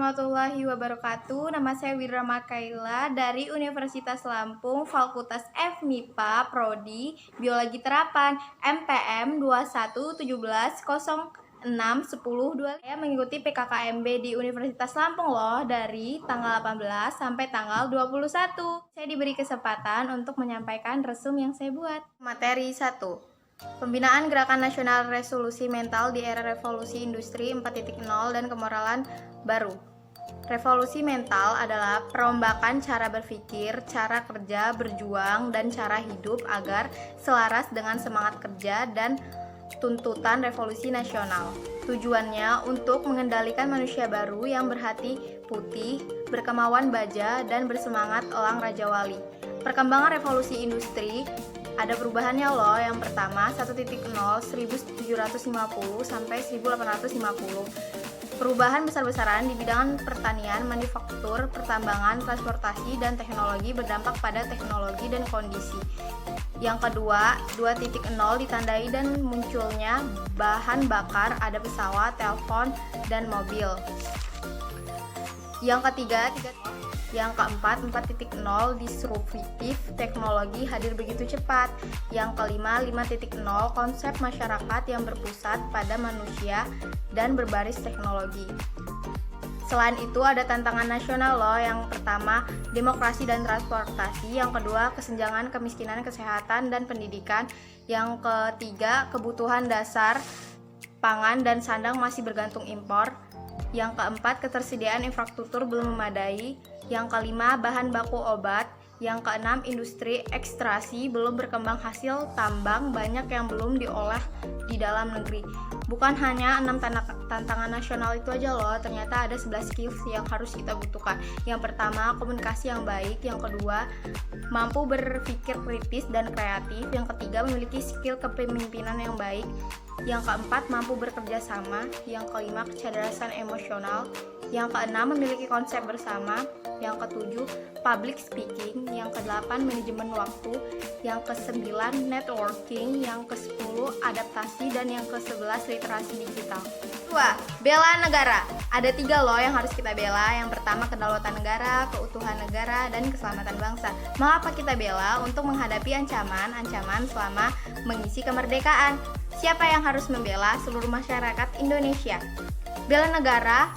warahmatullahi wabarakatuh. Nama saya Wira Makaila dari Universitas Lampung, Fakultas FMIPA, Prodi Biologi Terapan, MPM 2117061022. Saya mengikuti PKKMB di Universitas Lampung loh dari tanggal 18 sampai tanggal 21. Saya diberi kesempatan untuk menyampaikan resum yang saya buat. Materi 1. Pembinaan Gerakan Nasional Resolusi Mental di Era Revolusi Industri 4.0 dan Kemoralan Baru. Revolusi mental adalah perombakan cara berpikir, cara kerja, berjuang, dan cara hidup agar selaras dengan semangat kerja dan tuntutan revolusi nasional. Tujuannya untuk mengendalikan manusia baru yang berhati putih, berkemauan baja, dan bersemangat elang Raja Wali. Perkembangan revolusi industri ada perubahannya loh. Yang pertama 1.0 1750 sampai 1850. Perubahan besar-besaran di bidang pertanian, manufaktur, pertambangan, transportasi, dan teknologi berdampak pada teknologi dan kondisi. Yang kedua 2.0 ditandai dan munculnya bahan bakar, ada pesawat, telepon, dan mobil. Yang ketiga Yang keempat 4.0 disruptif, teknologi hadir begitu cepat. Yang kelima 5.0 konsep masyarakat yang berpusat pada manusia dan berbasis teknologi. Selain itu ada tantangan nasional loh. Yang pertama demokrasi dan transportasi, yang kedua kesenjangan, kemiskinan, kesehatan, dan pendidikan, yang ketiga kebutuhan dasar pangan dan sandang masih bergantung impor, yang keempat ketersediaan infrastruktur belum memadai, yang kelima bahan baku obat, yang keenam industri ekstraksi belum berkembang, hasil tambang banyak yang belum diolah di dalam negeri. Bukan hanya 6 tantangan nasional itu aja loh, ternyata ada 11 skills yang harus kita butuhkan. Yang pertama komunikasi yang baik, yang kedua mampu berpikir kritis dan kreatif, yang ketiga memiliki skill kepemimpinan yang baik, yang keempat mampu bekerja sama, yang kelima kecerdasan emosional, yang keenam memiliki konsep bersama, yang ketujuh public speaking, yang kedelapan manajemen waktu, yang kesembilan networking, yang kesepuluh adaptasi, dan yang kesebelas literasi digital. 2. Bela negara. Ada 3 loh yang harus kita bela. Yang pertama kedaulatan negara, keutuhan negara, dan keselamatan bangsa. Mengapa kita bela? Untuk menghadapi ancaman selama mengisi kemerdekaan. Siapa yang harus membela? Seluruh masyarakat Indonesia. Bela negara,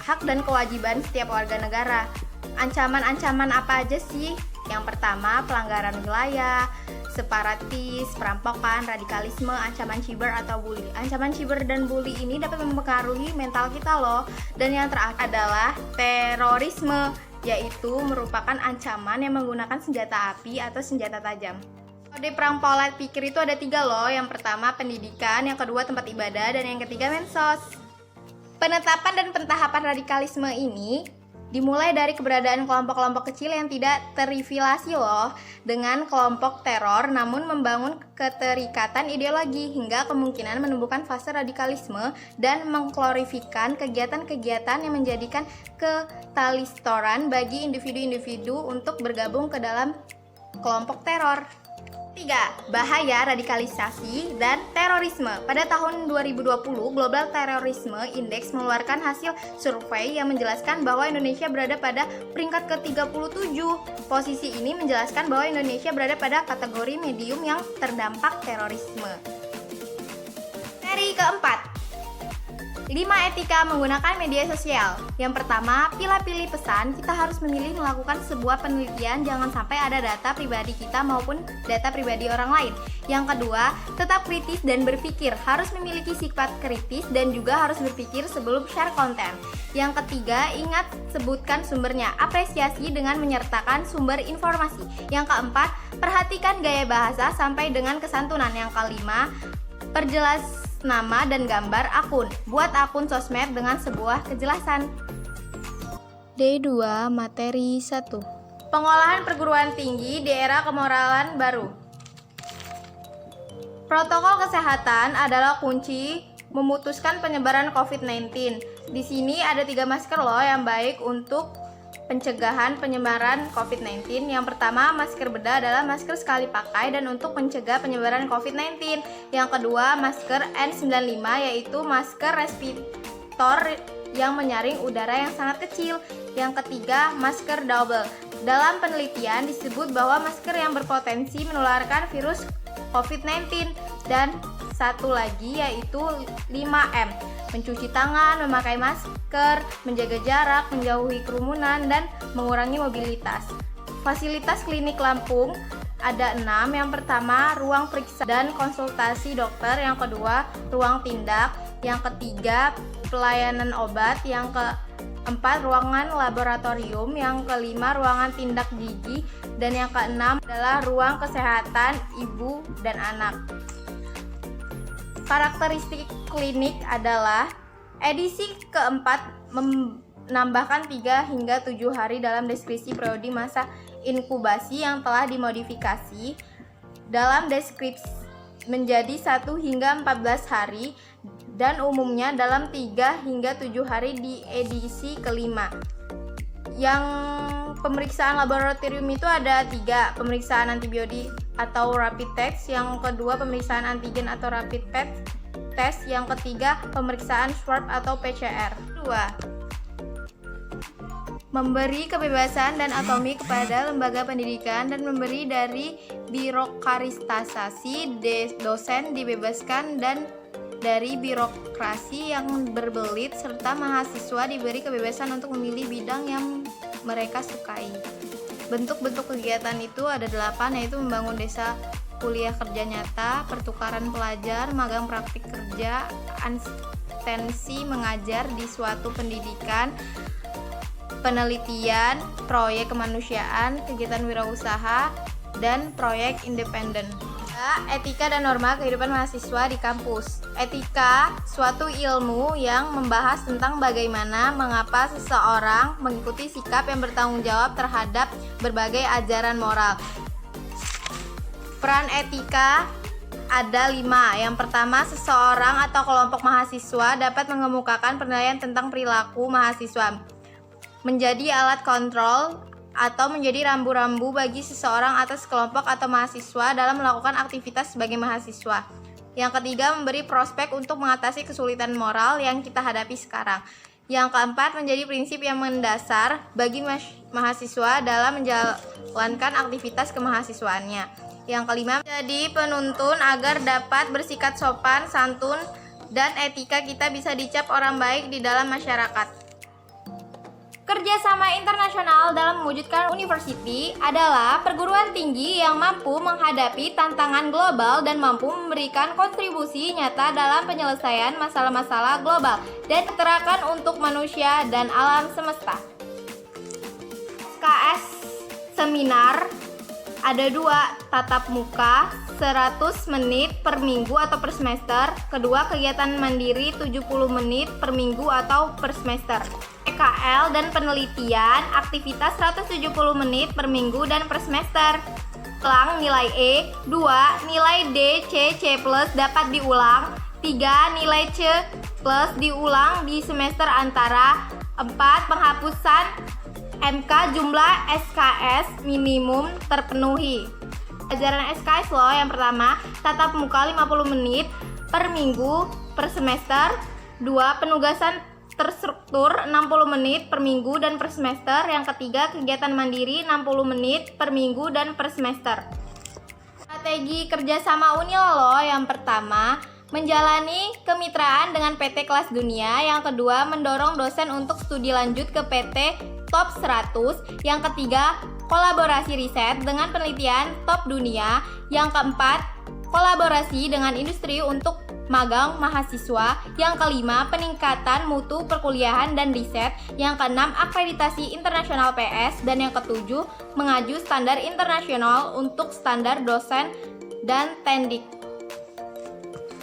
hak dan kewajiban setiap warga negara. Ancaman-ancaman apa aja sih? Yang pertama pelanggaran wilayah, separatis, perampokan, radikalisme, ancaman cyber atau bully. Ancaman cyber dan bully ini dapat mempengaruhi mental kita loh. Dan yang terakhir adalah terorisme, yaitu merupakan ancaman yang menggunakan senjata api atau senjata tajam. Kode perang pola pikir itu ada 3 loh. Yang pertama pendidikan, yang kedua tempat ibadah, dan yang ketiga mensos. Penetapan dan pentahapan radikalisme ini dimulai dari keberadaan kelompok-kelompok kecil yang tidak terafiliasi loh dengan kelompok teror, namun membangun keterikatan ideologi hingga kemungkinan menumbuhkan fase radikalisme dan mengglorifikan kegiatan-kegiatan yang menjadikan ketalistoran bagi individu-individu untuk bergabung ke dalam kelompok teror. 3. Bahaya radikalisasi dan terorisme. Pada tahun 2020, Global Terrorism Index mengeluarkan hasil survei yang menjelaskan bahwa Indonesia berada pada peringkat ke-37. Posisi ini menjelaskan bahwa Indonesia berada pada kategori medium yang terdampak terorisme. Seri keempat. 5 etika menggunakan media sosial. Yang pertama, pilih-pilih pesan. Kita harus memilih melakukan sebuah penelitian, jangan sampai ada data pribadi kita maupun data pribadi orang lain. Yang kedua, tetap kritis dan berpikir. Harus memiliki sifat kritis dan juga harus berpikir sebelum share konten. Yang ketiga, ingat sebutkan sumbernya. Apresiasi dengan menyertakan sumber informasi. Yang keempat, perhatikan gaya bahasa sampai dengan kesantunan. Yang kelima, perjelas nama dan gambar akun. Buat akun sosmed dengan sebuah kejelasan. D2 Materi 1. Pengolahan perguruan tinggi di era kemoralan baru. Protokol kesehatan adalah kunci memutuskan penyebaran COVID-19. Di sini ada 3 masker loh yang baik untuk pencegahan penyebaran COVID-19. Yang pertama, masker bedah adalah masker sekali pakai dan untuk mencegah penyebaran COVID-19. Yang kedua, masker N95 yaitu masker respirator yang menyaring udara yang sangat kecil. Yang ketiga, masker double. Dalam penelitian disebut bahwa masker yang berpotensi menularkan virus COVID-19. Dan satu lagi yaitu 5M. Mencuci tangan, memakai masker, menjaga jarak, menjauhi kerumunan, dan mengurangi mobilitas. Fasilitas klinik Lampung ada 6. Yang pertama, ruang periksa dan konsultasi dokter. Yang kedua, ruang tindak. Yang ketiga, pelayanan obat. Yang keempat, ruangan laboratorium. Yang kelima, ruangan tindak gigi. Dan yang keenam adalah ruang kesehatan ibu dan anak. Karakteristik klinik adalah edisi keempat menambahkan 3 hingga 7 hari dalam deskripsi periode masa inkubasi yang telah dimodifikasi dalam deskripsi menjadi 1 hingga 14 hari dan umumnya dalam 3 hingga 7 hari di edisi kelima. Yang pemeriksaan laboratorium itu ada 3, pemeriksaan antibiotik atau rapid test, yang kedua pemeriksaan antigen atau rapid test, yang ketiga pemeriksaan swab atau PCR. 2. Memberi kebebasan dan otonomi kepada lembaga pendidikan dan memberi dari birokratisasi, dosen dibebaskan dan dari birokrasi yang berbelit, serta mahasiswa diberi kebebasan untuk memilih bidang yang mereka sukai. Bentuk-bentuk kegiatan itu ada 8, yaitu membangun desa kuliah kerja nyata, pertukaran pelajar, magang praktik kerja, asistensi mengajar di suatu pendidikan, penelitian, proyek kemanusiaan, kegiatan wirausaha, dan proyek independen. Etika dan norma kehidupan mahasiswa di kampus. Etika, suatu ilmu yang membahas tentang bagaimana mengapa seseorang mengikuti sikap yang bertanggung jawab terhadap berbagai ajaran moral. Peran etika ada 5. Yang pertama, seseorang atau kelompok mahasiswa dapat mengemukakan penilaian tentang perilaku mahasiswa, menjadi alat kontrol atau menjadi rambu-rambu bagi seseorang atas kelompok atau mahasiswa dalam melakukan aktivitas sebagai mahasiswa. Yang ketiga, memberi prospek untuk mengatasi kesulitan moral yang kita hadapi sekarang. Yang keempat, menjadi prinsip yang mendasar bagi mahasiswa dalam menjalankan aktivitas kemahasiswaannya. Yang kelima, menjadi penuntun agar dapat bersikap sopan, santun, dan etika kita bisa dicap orang baik di dalam masyarakat. Kerjasama internasional dalam mewujudkan university adalah perguruan tinggi yang mampu menghadapi tantangan global dan mampu memberikan kontribusi nyata dalam penyelesaian masalah-masalah global dan terakan untuk manusia dan alam semesta. SKS seminar ada 2, tatap muka 100 menit per minggu atau per semester. Kedua, kegiatan mandiri 70 menit per minggu atau per semester. EKL dan penelitian, aktivitas 170 menit per minggu dan per semester. Kelang nilai E. 2. Nilai D, C, C+ dapat diulang. 3. Nilai C+ diulang di semester antara. 4. Penghapusan MK jumlah SKS minimum terpenuhi. Pelajaran SKS loh. Yang pertama, tatap muka 50 menit per minggu per semester. 2. Penugasan terstruktur 60 menit per minggu dan per semester. Yang ketiga, kegiatan mandiri 60 menit per minggu dan per semester. Strategi kerjasama Unil loh. Yang pertama, menjalani kemitraan dengan PT kelas dunia. Yang kedua, mendorong dosen untuk studi lanjut ke PT top 100. Yang ketiga, kolaborasi riset dengan penelitian top dunia. Yang keempat, kolaborasi dengan industri untuk magang mahasiswa. Yang kelima, peningkatan mutu perkuliahan dan riset. Yang keenam, akreditasi internasional PS. Dan yang ketujuh, mengaju standar internasional untuk standar dosen dan tendik.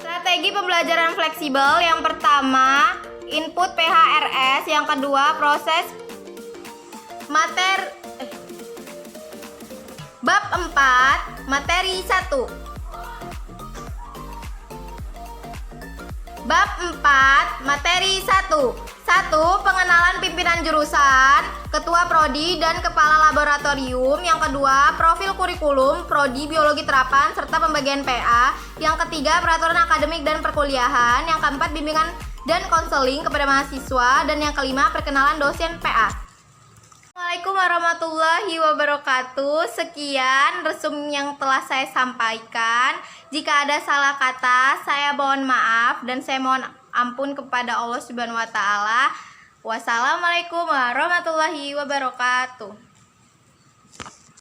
Strategi pembelajaran fleksibel. Yang pertama, input PHRS. Yang kedua, proses Bab 4, materi 1. Bab 4, materi 1. 1. Pengenalan pimpinan jurusan, ketua prodi dan kepala laboratorium. Yang kedua, profil kurikulum prodi biologi terapan serta pembagian PA. Yang ketiga, peraturan akademik dan perkuliahan. Yang keempat, bimbingan dan konseling kepada mahasiswa. Dan yang kelima, perkenalan dosen PA. Assalamualaikum warahmatullahi wabarakatuh. Sekian resum yang telah saya sampaikan. Jika ada salah kata, saya mohon maaf dan saya mohon ampun kepada Allah Subhanahu wa taala. Wassalamualaikum warahmatullahi wabarakatuh.